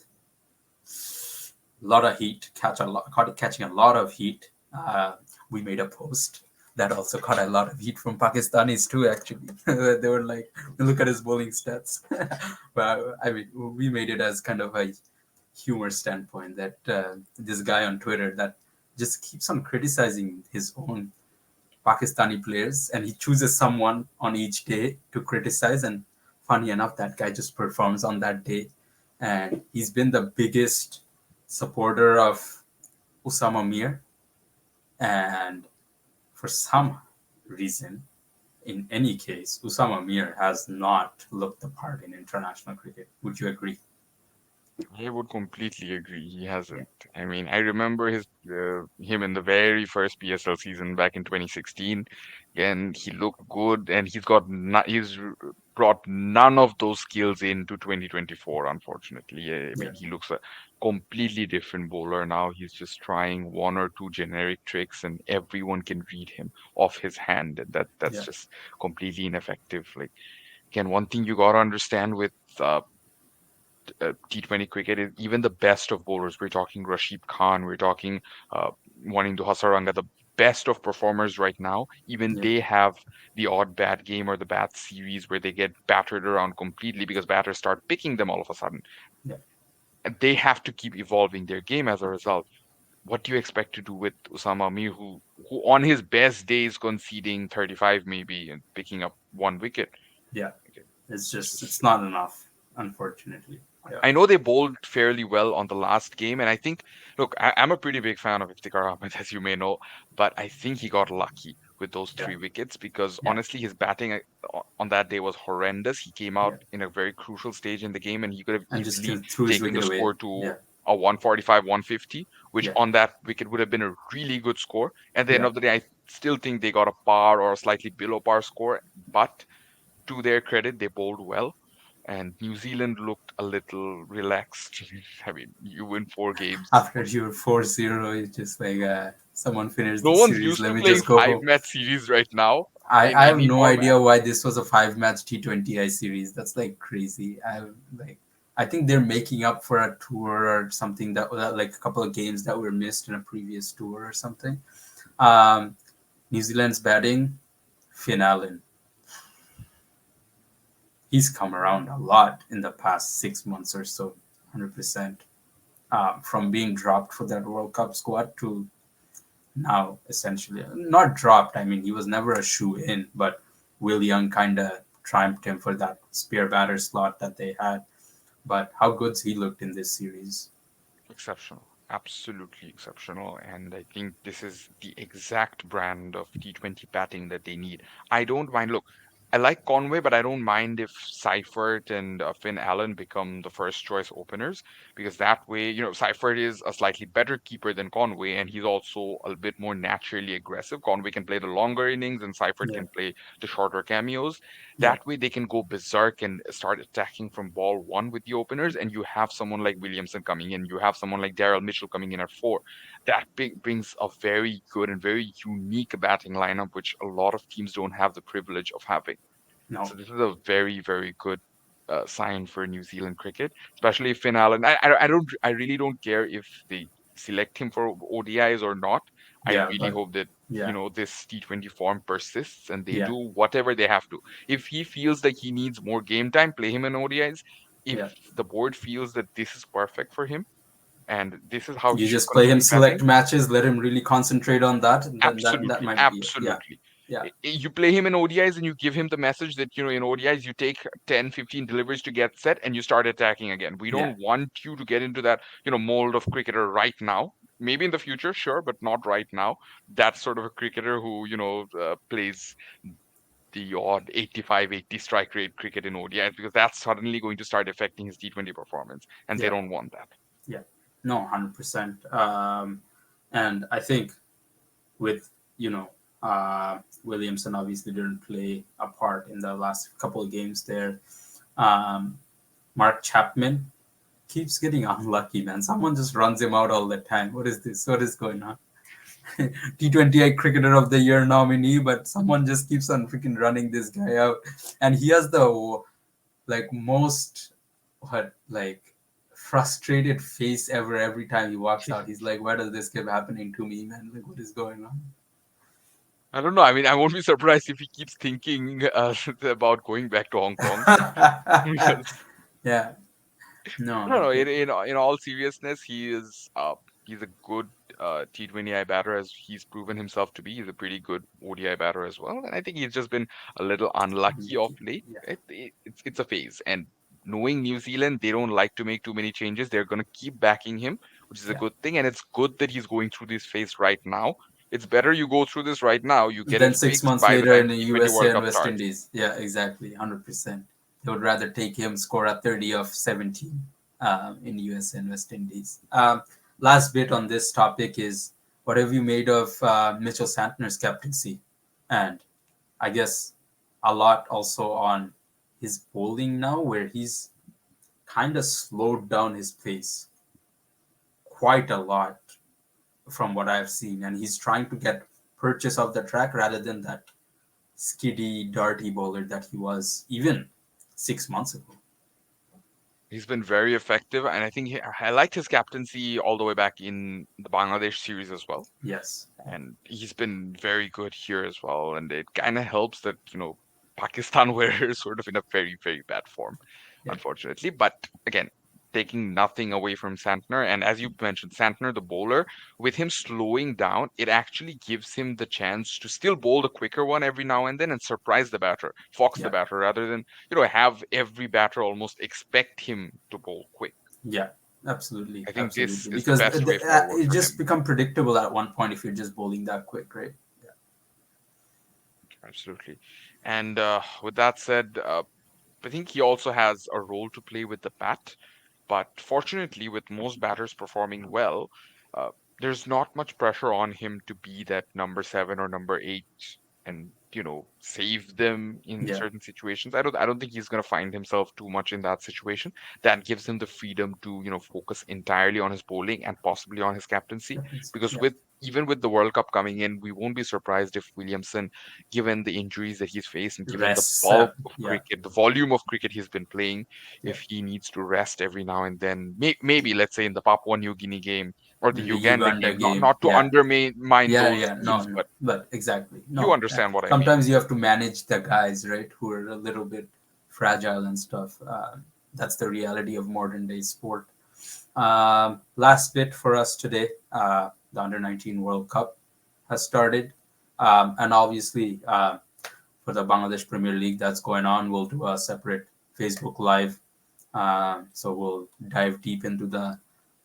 a lot of heat, catching a lot of heat. We made a post that also caught a lot of heat from Pakistanis too. Actually, they were like, "Look at his bowling stats." But I mean, we made it as kind of a humor standpoint that this guy on Twitter that just keeps on criticizing his own Pakistani players, and he chooses someone on each day to criticize. And funny enough, that guy just performs on that day, and he's been the biggest supporter of Usama Mir. And for some reason, in any case, Usama Mir has not looked the part in international cricket. Would you agree? I would completely agree. He Yeah, hasn't. I mean, I remember him in the very first PSL season back in 2016, and he looked good, and brought none of those skills into 2024. Unfortunately, I yeah, mean, he looks a completely different bowler now. He's just trying one or two generic tricks, and everyone can read him off his hand, and that's yeah, just completely ineffective. Like, again, one thing you gotta understand with T20 cricket is even the best of bowlers. We're talking Rashid Khan, we're talking uh, Wanindu Hasaranga, the best of performers right now. Even yeah, they have the odd bad game or the bad series where they get battered around completely because batters start picking them all of a sudden. yeah, And they have to keep evolving their game as a result. What do you expect to do with Usama Mir, who on his best days conceding 35 maybe and picking up one wicket? yeah. Okay, It's it's just, just it's not enough, unfortunately. Yeah, I know they bowled fairly well on the last game, and I think, look, I'm a pretty big fan of Iftikhar Ahmed, as you may know, but I think he got lucky with those yeah, 3 wickets because yeah, honestly, his batting on that day was horrendous. He came yeah. out in a very crucial stage in the game, and he could have And just easily threw his taken the wicket away. score to Yeah, a 145, 150, which yeah, on that wicket would have been a really good score. At the end yeah, of the day, I still think they got a par or a slightly below par score, but to their credit, they bowled well, and New Zealand looked a little relaxed. I mean, you win 4 games. After your 4-0, it's just like someone finished No the one's series. used Let to me playing just go five home. match series right now I, in I have any no format. idea why this was a 5 match T20I series. That's like crazy. I think they're making up for a tour or something that like a couple of games that were missed in a previous tour or something. Um, New Zealand's batting, Finn Allen. He's come around a lot in the past 6 months or so, 100%. From being dropped for that World Cup squad to now essentially not dropped. I mean, he was never a shoe in, but Will Young kind of triumphed him for that spear batter slot that they had. But how good's he looked in this series? Exceptional, absolutely exceptional. And I think this is the exact brand of T20 batting that they need. I don't mind. Look, I like Conway, but I don't mind if Seifert and Finn Allen become the first choice openers because that way, Seifert is a slightly better keeper than Conway, and he's also a bit more naturally aggressive. Conway can play the longer innings, and Seifert Yeah, can play the shorter cameos. yeah, That way, they can go berserk and start attacking from ball one with the openers, and you have someone like Williamson coming in, you have someone like Daryl Mitchell coming in at four. That brings a very good and very unique batting lineup, which a lot of teams don't have the privilege of having. no, So this is a very, very good sign for New Zealand cricket, especially Finn Allen. I really don't care if they select him for ODIs or not. I yeah, really but hope that yeah, this T20 form persists and they yeah, do whatever they have to. If he feels like he needs more game time, play him in ODIs. If yeah. the board feels that this is perfect for him and this is how he You should just play him continue select batting, matches, let him really concentrate on that. That absolutely, might be it. Yeah, absolutely. yeah, You play him in ODIs and you give him the message that, in ODIs, you take 10, 15 deliveries to get set and you start attacking again. We yeah. don't want you to get into that, mold of cricketer right now. Maybe in the future, sure, but not right now. That's sort of a cricketer who, plays the odd 85, 80 strike rate cricket in ODIs because that's suddenly going to start affecting his T20 performance. And they Yeah, don't want that. yeah. No, 100%. And I think with Williamson obviously didn't play a part in the last couple of games there. Um, Mark Chapman keeps getting unlucky, man. Someone just runs him out all the time. What is this? What is going on? T20I Cricketer of the Year nominee, but someone just keeps on freaking running this guy out, and he has the like most what like frustrated face ever every time he walks out. He's like, "Why does this keep happening to me, man? Like, what is going on?" I don't know. I mean, I won't be surprised if he keeps thinking about going back to Hong Kong because Yeah, no, no, no. it, In all seriousness, he's a good T20I batter as he's proven himself to be. He's a pretty good ODI batter as well, and I think he's just been a little unlucky of unlucky. late. Yeah, It's a phase, and knowing New Zealand, they don't like to make too many changes. They're gonna keep backing him, which is a yeah. good thing, and it's good that he's going through this phase right now. It's better you go through this right now. You get Then it six fixed months by the later time in the the T20 USA World and Cup West starts. Indies. Yeah, exactly, 100%. They would rather take him score a 30 of 17 in USA and West Indies. Last bit on this topic is what have you made of Mitchell Santner's captaincy? And I guess a lot also on his bowling now, where he's kind of slowed down his pace quite a lot from what I've seen. And he's trying to get purchase of the track rather than that skiddy, darty bowler that he was even 6 months ago. He's been very effective, and I think I liked his captaincy all the way back in the Bangladesh series as well. Yes. And he's been very good here as well. And it kind of helps that Pakistan were sort of in a very very bad form, Yeah. unfortunately. But again, taking nothing away from Santner, and as you mentioned, Santner the bowler, with him slowing down, it actually gives him the chance to still bowl the quicker one every now and then and surprise the batter, fox the Yeah. batter, rather than have every batter almost expect him to bowl quick. Yeah. Absolutely. I think this Absolutely. is the Because best way forward it for just him. become predictable at one point if you're just bowling that quick, right? Absolutely. And with that said, I think he also has a role to play with the bat. But fortunately, with most batters performing well, uh, there's not much pressure on him to be that number seven or number eight and save them in Yeah, certain situations. I don't think he's going to find himself too much in that situation. That gives him the freedom to focus entirely on his bowling and possibly on his captaincy, captaincy. because Yeah, with even with the World Cup coming in, we won't be surprised if Williamson, given the injuries that he's faced and given the rests. bulk of Yeah, cricket, the volume of cricket he's been playing, yeah. if he needs to rest every now and then, maybe let's say in the Papua New Guinea game or the In the Uganda Uganda game, not game. not to Yeah, undermine yeah, those yeah. No, teams, no. but But exactly. you No. understand what I mean. Sometimes you have to manage the guys, right, who are a little bit fragile and stuff. That's the reality of modern day sport. Last bit for us today, the Under 19 World Cup has started. And obviously, for the Bangladesh Premier League that's going on, we'll do a separate Facebook Live. So we'll dive deep into the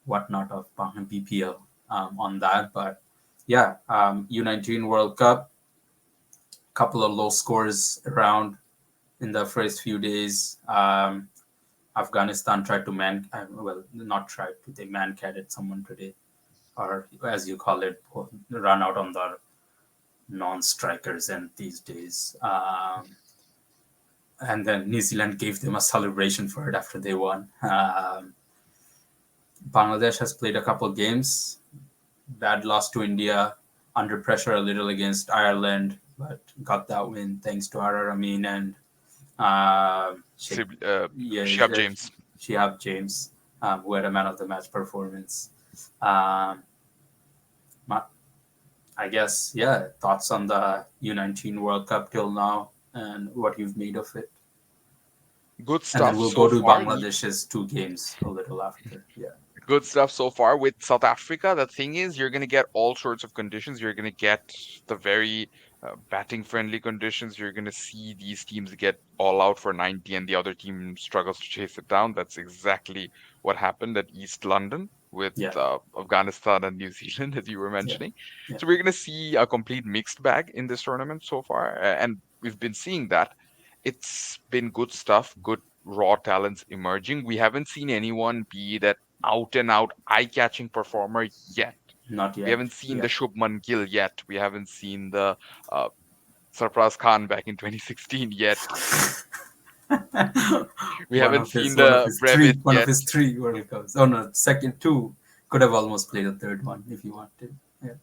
whatnot of BPL on that. But yeah, U19 World Cup, couple of low scores around in the first few days. Afghanistan tried to well, not tried to, they man catted someone today, or as you call it, run out on the non-strikers and these days. And then New Zealand gave them a celebration for it after they won. Bangladesh has played a couple games. Bad loss to India, under pressure a little against Ireland, but got that win thanks to Arar Amin and Sheikh, yeah, Shab James. Shihab James, who had a man of the match performance. Um, I guess, yeah, thoughts on the U19 World Cup till now and what you've made of it. Good And then stuff we'll go so to far. Bangladesh's two games a little after. Yeah, Good stuff so far with South Africa. The thing is, you're going to get all sorts of conditions. You're going to get the very batting friendly conditions. You're going to see these teams get all out for 90 and the other team struggles to chase it down. That's exactly what happened at East London with yeah, Afghanistan and New Zealand, as you were yeah, mentioning. yeah. So we're going to see a complete mixed bag in this tournament so far. And we've been seeing that. It's been good stuff, good raw talents emerging. We haven't seen anyone be that out and out eye catching performer yet. Not We yet. haven't seen the Yeah. Shubman Gill yet. We haven't seen the Sarfraz Khan back in 2016 yet. We haven't seen the Brevis One of yet. his three World Cups. Oh no, second two. Could have almost played a third one if you wanted. Yeah.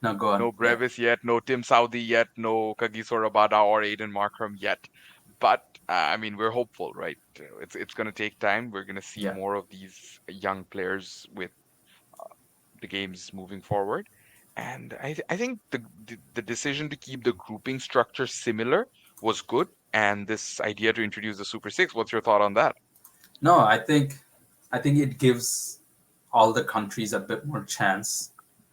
No, go on. No Yeah. Brevis yet. No Tim Saudi yet. No Kagiso Rabada or Aiden Markram yet. But I mean, we're hopeful, right? It's going to take time. We're going to see Yeah. more of these young players with the games moving forward. And I think the decision to keep the grouping structure similar was good. And this idea to introduce the Super Six, what's your thought on that? No, I think it gives all the countries a bit more chance.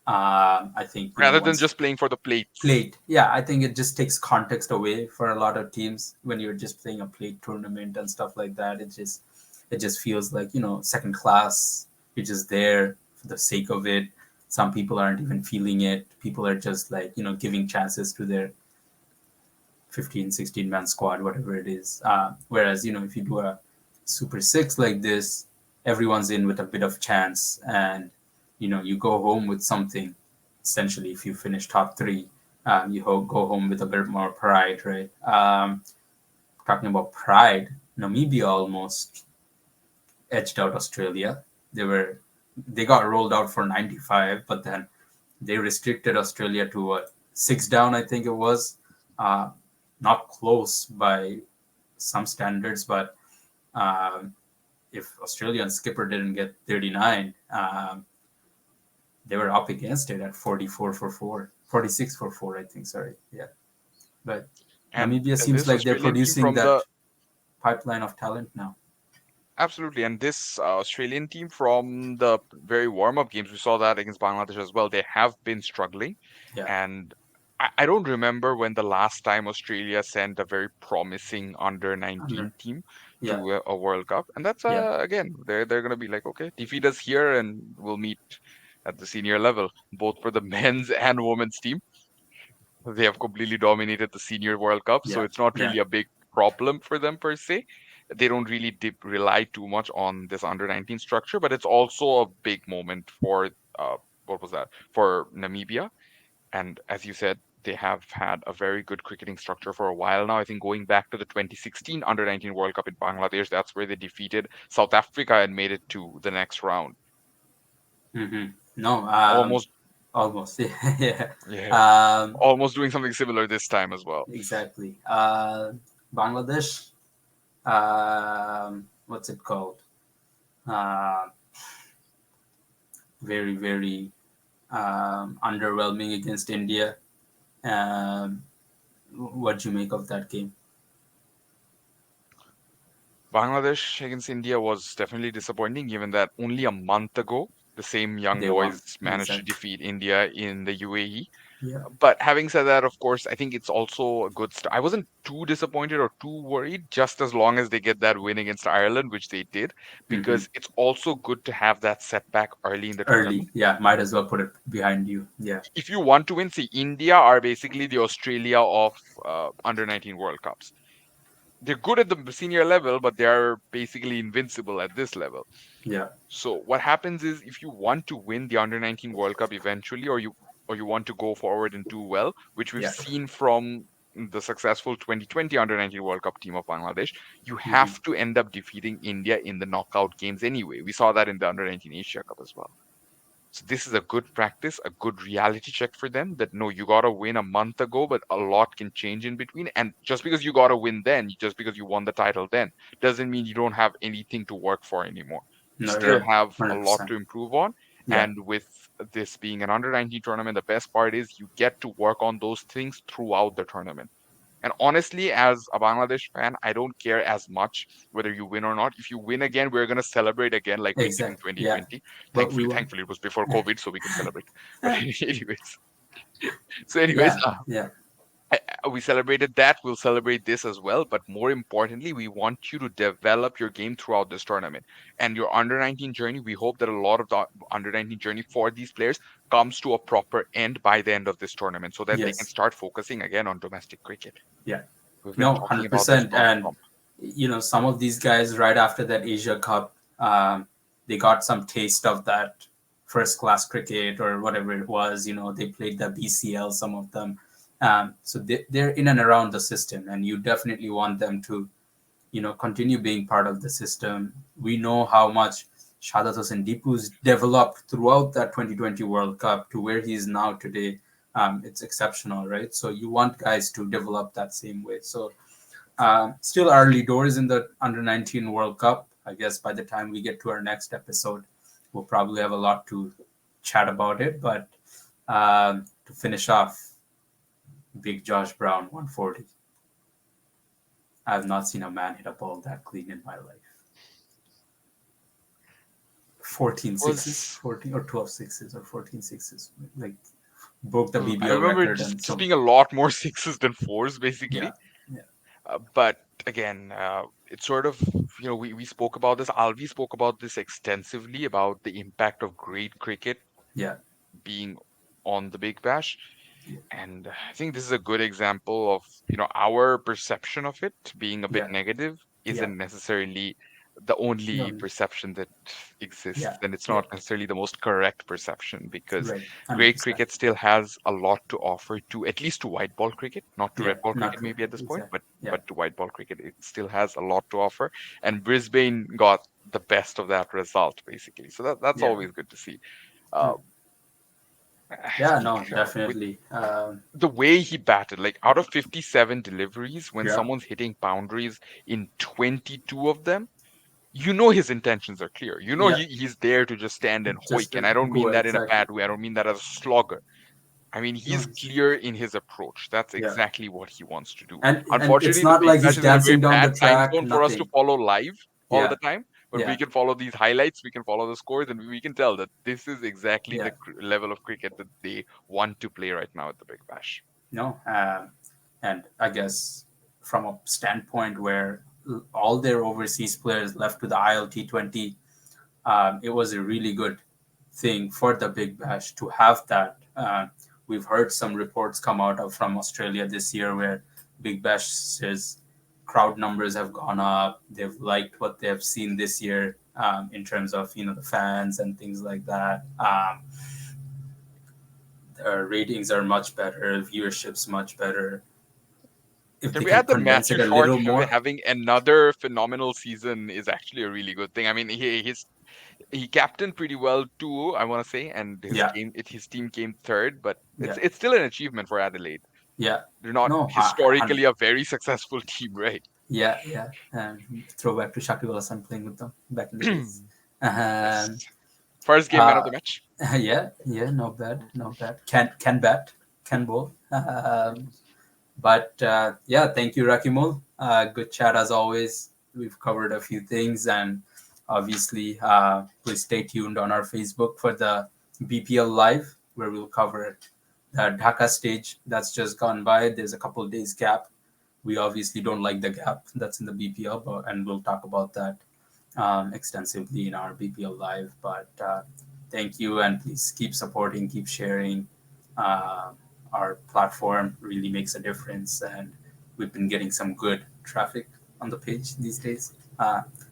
I think Rather than once just playing for the plates. plate, yeah, I think it just takes context away for a lot of teams when you're just playing a plate tournament and stuff like that. It just feels like second class. You're just there for the sake of it. Some people aren't even feeling it. People are just like giving chances to their 15, 16 man squad, whatever it is. Whereas, if you do a Super Six like this, everyone's in with a bit of chance, and you go home with something. Essentially, if you finish top three, you go home with a bit more pride, right? Talking about pride, Namibia almost edged out Australia. They got rolled out for 95, but then they restricted Australia to what, six down, I think it was. Uh, Not close by some standards, but um, if Australian skipper didn't get 39, they were up against it at 44 for 4, 46 for 4, I think. Sorry. Yeah. But And Namibia seems this like they're Australian team producing from that the pipeline of talent now. Absolutely, and this Australian team from the very warm-up games, we saw that against Bangladesh as well. They have been struggling, Yeah. and I don't remember when the last time Australia sent a very promising under Under. 19 team Yeah. to a World Cup, and that's Yeah. again they're gonna be like, okay, defeat us here, and we'll meet at the senior level, both for the men's and women's team. They have completely dominated the senior World Cup, so Yeah. it's not Yeah. really a big problem for them per se. They don't really rely too much on this under 19 structure, but it's also a big moment for what was that for Namibia. And as you said, they have had a very good cricketing structure for a while now. I think going back to the 2016 Under 19 World Cup in Bangladesh, that's where they defeated South Africa and made it to the next round. Hmm. No, Almost, almost. Yeah. yeah, Um, almost doing something similar this time as well. exactly. Bangladesh. What's it called? Uh, very, very underwhelming against India. Um, what do you make of that game? Bangladesh against India was definitely disappointing, given that only a month ago, the same young They won. boys managed to Exactly. defeat India in the UAE. Yeah. But having said that, of course, I think it's also a good start. I wasn't too disappointed or too worried, just as long as they get that win against Ireland, which they did, Hmm. because it's also good to have that setback early in the Early. tournament. Yeah. Might as well put it behind you. Yeah. If you want to win, see, India are basically the Australia of under 19 World Cups. They're good at the senior level, but they're basically invincible at this level. Yeah. So what happens is if you want to win the under 19 World Cup eventually, or you want to go forward and do well, which we've Yeah. seen from the successful 2020 under 19 World Cup team of Bangladesh, you Hmm. have to end up defeating India in the knockout games anyway. We saw that in the under 19 Asia Cup as well. So this is a good practice, a good reality check for them that no, you got to win a month ago, but a lot can change in between. And just because you got to win then, just because you won the title then, doesn't mean you don't have anything to work for anymore. You No. still Right. have a lot 100%. to improve on. Yeah. And with this being an under 19 tournament, the best part is you get to work on those things throughout the tournament. And honestly, as a Bangladesh fan, I don't care as much whether you win or not. If you win again, we're gonna celebrate again like we did in Exactly. Yeah. 2020. But we Thankfully, won. thankfully it was before COVID, so we can celebrate. But anyways, so anyways, Yeah. Yeah. we celebrated that. We'll celebrate this as well. But more importantly, we want you to develop your game throughout this tournament and your under 19 journey. We hope that a lot of the under 19 journey for these players comes to a proper end by the end of this tournament, so that they can Yes. start focusing again on domestic cricket. Yeah. We've been No, talking about this 100%. And non-stop. some of these guys right after that Asia Cup, they got some taste of that first class cricket or whatever it was. They played the BCL, some of them. So they're in and around the system, and you definitely want them to, continue being part of the system. We know how much Shadat Hossain Deepu's developed throughout that 2020 World Cup to where he is now today. It's exceptional, right? So you want guys to develop that same way. So still early doors in the under 19 World Cup. I guess by the time we get to our next episode, we'll probably have a lot to chat about it. But to finish off, Big Josh Brown, 140. I've not seen a man hit a ball that clean in my life. 14 sixes, Was 14 or 12 sixes, or 14 sixes. Like, broke the I BBL remember record just and just some. being a lot more sixes than fours, Yeah. basically. Yeah. But again, it's sort of we spoke about this. Alvi spoke about this extensively about the impact of great cricket Yeah. being on the Big Bash. Yeah. And I think this is a good example of, our perception of it being a bit Yeah. negative Yeah. isn't necessarily the only No. perception that exists, Yeah. and it's Yeah. not necessarily the most correct perception because Right. great 100%. cricket still has a lot to offer to at least to white ball cricket, not to Yeah. red ball Not cricket true. maybe at this point, Exactly. but Yeah. to white ball cricket it still has a lot to offer. And Brisbane got the best of that result basically. So that's Yeah. always good to see. Uh, I Yeah, think no, with definitely. the way he batted, like out of 57 deliveries, when Yeah, someone's hitting boundaries in 22 of them, you know his intentions are clear. You know yeah, he's there to just stand and just hoik. And I don't go mean that in a exactly. bad way. I don't mean that as a slogger. I mean, No, he's clear in his approach. That's yeah, exactly what he wants to do. and it's Unfortunately, the not Big like Bash he's is in a very dancing down the bad time track. zone for us to Nothing. follow live all Yeah, the time. But we yeah, can follow these highlights, we can follow the scores, and we can tell that this is exactly yeah. the level of cricket that they want to play right now at the Big Bash. No, and I guess from a standpoint where all their overseas players left to the ILT20, it was a really good thing for the Big Bash to have that. We've heard some reports come out of from Australia this year where Big Bash's crowd numbers have gone up. They've liked what they have seen this year in terms of the fans and things like that. Ratings are much better, viewership's much better. If Can they we can add that condense it Matthew a Short little more, having another phenomenal season is actually a really good thing. I mean, he captained pretty well too, I want to say, and yeah, his team came third, but yeah, it's still an achievement for Adelaide. yeah. They're not No, historically a very successful team, right? yeah, yeah. Throwback to Shakib Al Hasan playing with them back in the days. Yes. Um, First game man of uh, the match. yeah, yeah, not bad, not bad. Can bat, can bowl. But yeah, thank you, Rakimul. Good chat as always. We've covered a few things, and obviously, please stay tuned on our Facebook for the BPL Live, where we'll cover the Dhaka stage that's just gone by. There's a couple of days gap. We obviously don't like the gap that's in the BPL, and we'll talk about that extensively in our BPL Live. But thank you, and please keep supporting, keep sharing. Uh, our platform really makes a difference, and we've been getting some good traffic on the page these days.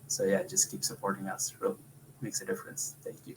So yeah, just keep supporting us. Really makes a difference. Thank you.